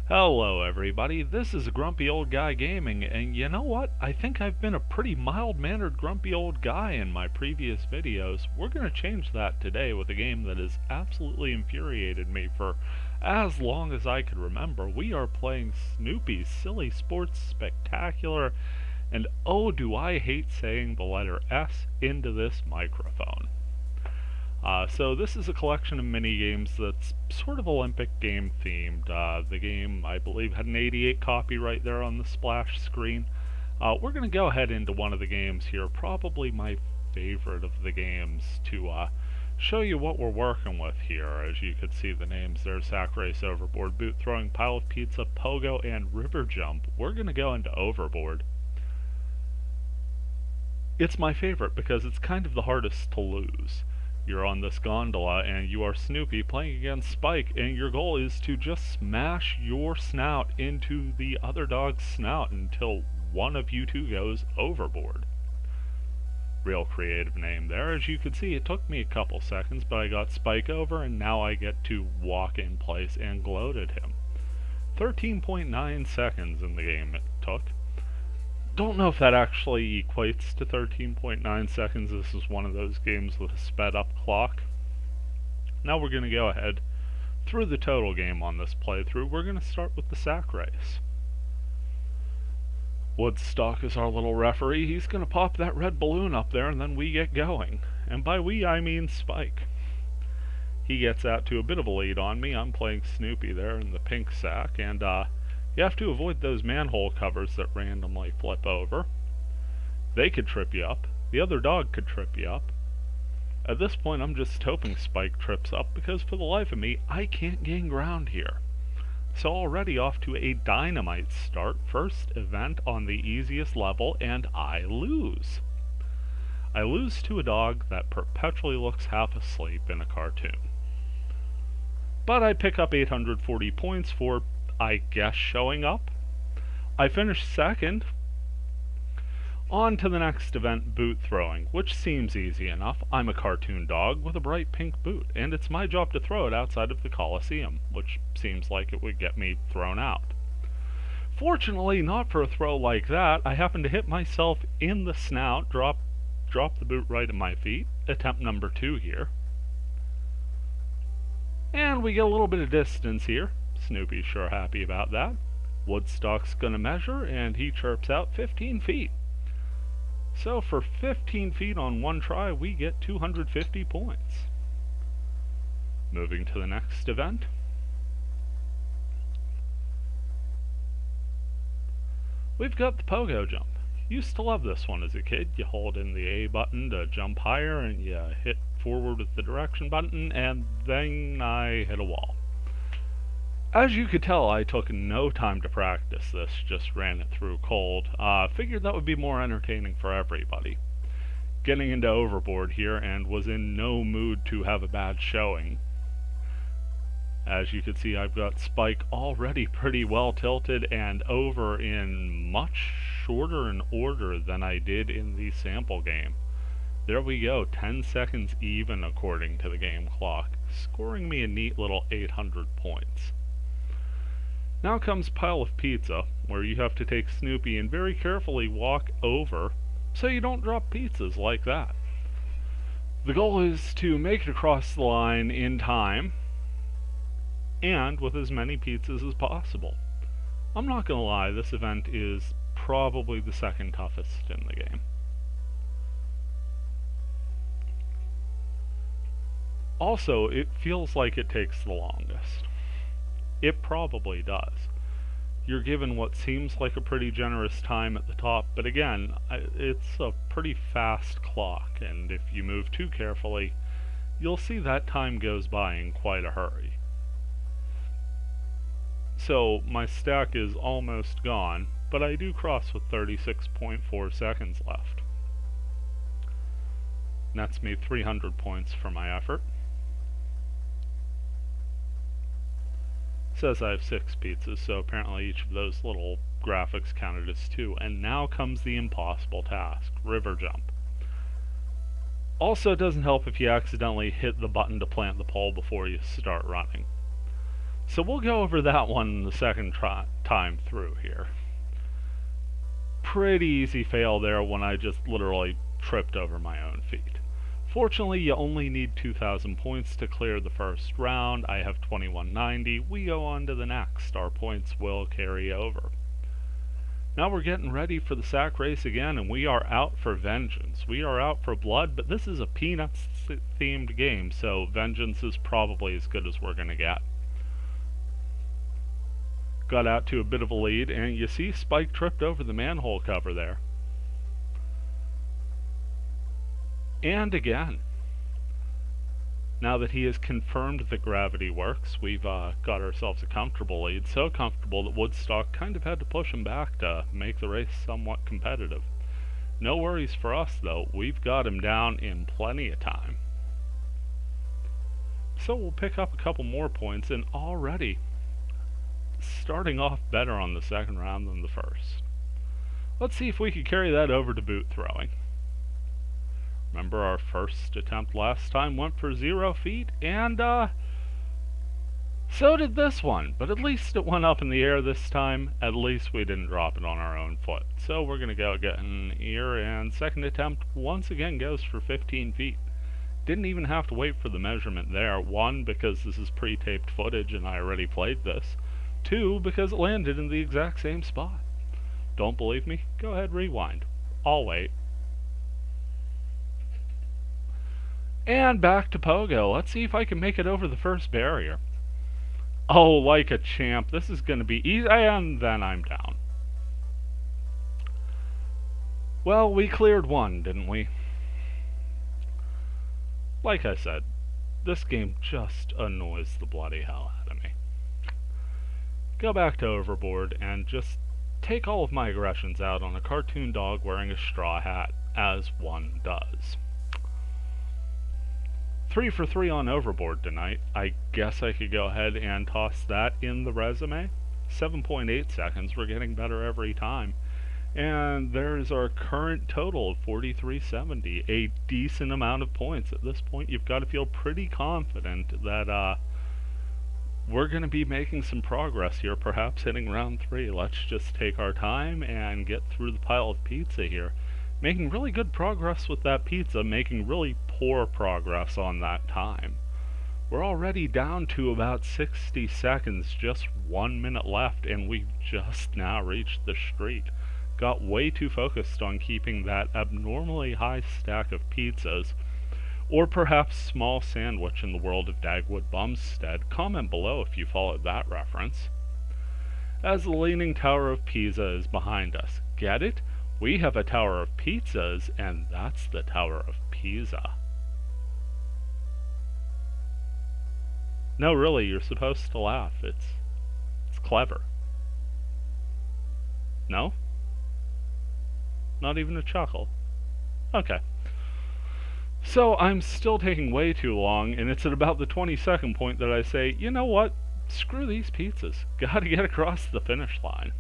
Hello everybody, this is Grumpy Old Guy Gaming, and you know what? I think I've been a pretty mild-mannered grumpy old guy in my previous videos. We're going to change that today with a game that has absolutely infuriated me for as long as I could remember. We are playing Snoopy's Silly Sports Spectacular, and oh do I hate saying the letter S into this microphone. So this is a collection of mini games that's sort of Olympic game themed. The game, I believe, had an 88 copyright there on the splash screen. We're going to go ahead into one of the games here, probably my favorite of the games, to show you what we're working with here. As you can see the names there: Sack Race, Overboard, Boot Throwing, Pile of Pizza, Pogo, and River Jump. We're going to go into Overboard. It's my favorite because it's kind of the hardest to lose. You're on this gondola and you are Snoopy playing against Spike, and your goal is to just smash your snout into the other dog's snout until one of you two goes overboard. Real creative name there. As you can see, it took me a couple seconds, but I got Spike over, and now I get to walk in place and gloat at him. 13.9 seconds in the game it took. Don't know if that actually equates to 13.9 seconds. This is one of those games with a sped up clock. Now we're going to go ahead through the total game on this playthrough. We're going to start with the sack race. Woodstock is our little referee. He's going to pop that red balloon up there, and then we get going. And by we, I mean Spike. He gets out to a bit of a lead on me. I'm playing Snoopy there in the pink sack, and you have to avoid those manhole covers that randomly flip over. They could trip you up. The other dog could trip you up. At this point, I'm just hoping Spike trips up, because for the life of me, I can't gain ground here. So already off to a dynamite start. First event on the easiest level, and I lose. I lose to a dog that perpetually looks half asleep in a cartoon. But I pick up 840 points for, I guess, showing up. I finished second. On to the next event, boot throwing, which seems easy enough. I'm a cartoon dog with a bright pink boot, and it's my job to throw it outside of the Coliseum, which seems like it would get me thrown out. Fortunately, not for a throw like that. I happen to hit myself in the snout, drop the boot right at my feet. Attempt number 2 here. And we get a little bit of distance here. Snoopy's sure happy about that. Woodstock's gonna measure, and he chirps out 15 feet. So for 15 feet on one try, we get 250 points. Moving to the next event. We've got the pogo jump. Used to love this one as a kid. You hold in the A button to jump higher, and you hit forward with the direction button, and then I hit a wall. As you could tell, I took no time to practice this, just ran it through cold. Figured that would be more entertaining for everybody. Getting into Overboard here, and was in no mood to have a bad showing. As you can see, I've got Spike already pretty well tilted and over in much shorter an order than I did in the sample game. There we go, 10 seconds even according to the game clock, scoring me a neat little 800 points. Now comes Pile of Pizza, where you have to take Snoopy and very carefully walk over so you don't drop pizzas like that. The goal is to make it across the line in time and with as many pizzas as possible. I'm not gonna lie, this event is probably the second toughest in the game. Also, it feels like it takes the longest. It probably does. You're given what seems like a pretty generous time at the top, but again, it's a pretty fast clock, and if you move too carefully, you'll see that time goes by in quite a hurry. So my stack is almost gone, but I do cross with 36.4 seconds left. Nets me 300 points for my effort. Says I have 6 pizzas, so apparently each of those little graphics counted as 2. And now comes the impossible task, river jump. Also, it doesn't help if you accidentally hit the button to plant the pole before you start running. So we'll go over that one the second time through here. Pretty easy fail there when I just literally tripped over my own feet. Fortunately, you only need 2,000 points to clear the first round. I have 2190. We go on to the next. Our points will carry over. Now we're getting ready for the sack race again, and we are out for vengeance. We are out for blood, but this is a Peanuts-themed game, so vengeance is probably as good as we're going to get. Got out to a bit of a lead, and you see Spike tripped over the manhole cover there. And again, now that he has confirmed that gravity works, we've got ourselves a comfortable lead, so comfortable that Woodstock kind of had to push him back to make the race somewhat competitive. No worries for us though, we've got him down in plenty of time. So we'll pick up a couple more points, and already starting off better on the second round than the first. Let's see if we can carry that over to boot throwing. Remember, our first attempt last time went for 0 feet, and so did this one, but at least it went up in the air this time. At least we didn't drop it on our own foot. So we're going to go again here, and second attempt once again goes for 15 feet. Didn't even have to wait for the measurement there. 1, because this is pre-taped footage and I already played this. 2, because it landed in the exact same spot. Don't believe me? Go ahead, rewind. I'll wait. And back to Pogo. Let's see if I can make it over the first barrier. Oh, like a champ. This is going to be easy, and then I'm down. Well, we cleared one, didn't we? Like I said, this game just annoys the bloody hell out of me. Go back to Overboard and just take all of my aggressions out on a cartoon dog wearing a straw hat, as one does. 3 for 3 on Overboard tonight. I guess I could go ahead and toss that in the resume. 7.8 seconds. We're getting better every time. And there's our current total of 4370. A decent amount of points. At this point, you've got to feel pretty confident that we're going to be making some progress here, perhaps hitting round 3. Let's just take our time and get through the pile of pizza here. Making really good progress with that pizza, making really poor progress on that time. We're already down to about 60 seconds, just 1 minute left, and we've just now reached the street. Got way too focused on keeping that abnormally high stack of pizzas, or perhaps small sandwich in the world of Dagwood Bumstead. Comment below if you followed that reference. As the Leaning Tower of Pisa is behind us. Get it? We have a Tower of Pizzas, and that's the Tower of Pisa. No, really, you're supposed to laugh. It's clever. No? Not even a chuckle? Okay. So, I'm still taking way too long, and it's at about the 22nd point that I say, you know what? Screw these pizzas. Gotta get across the finish line.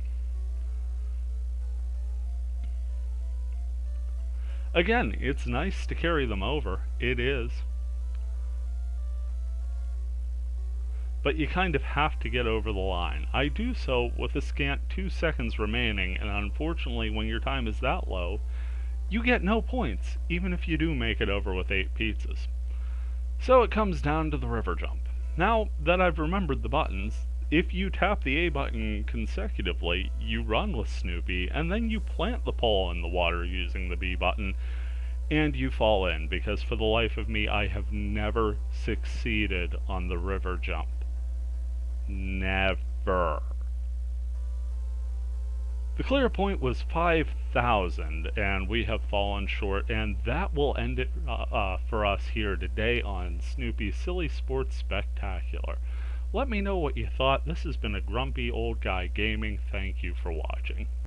Again, it's nice to carry them over. It is. But you kind of have to get over the line. I do so with a scant 2 seconds remaining, and unfortunately when your time is that low, you get no points, even if you do make it over with 8 pizzas. So it comes down to the river jump. Now that I've remembered the buttons, if you tap the A button consecutively, you run with Snoopy, and then you plant the pole in the water using the B button, and you fall in, because for the life of me, I have never succeeded on the river jump. Never. The clear point was 5,000, and we have fallen short, and that will end it for us here today on Snoopy's Silly Sports Spectacular. Let me know what you thought. This has been a grumpy old guy gaming. Thank you for watching.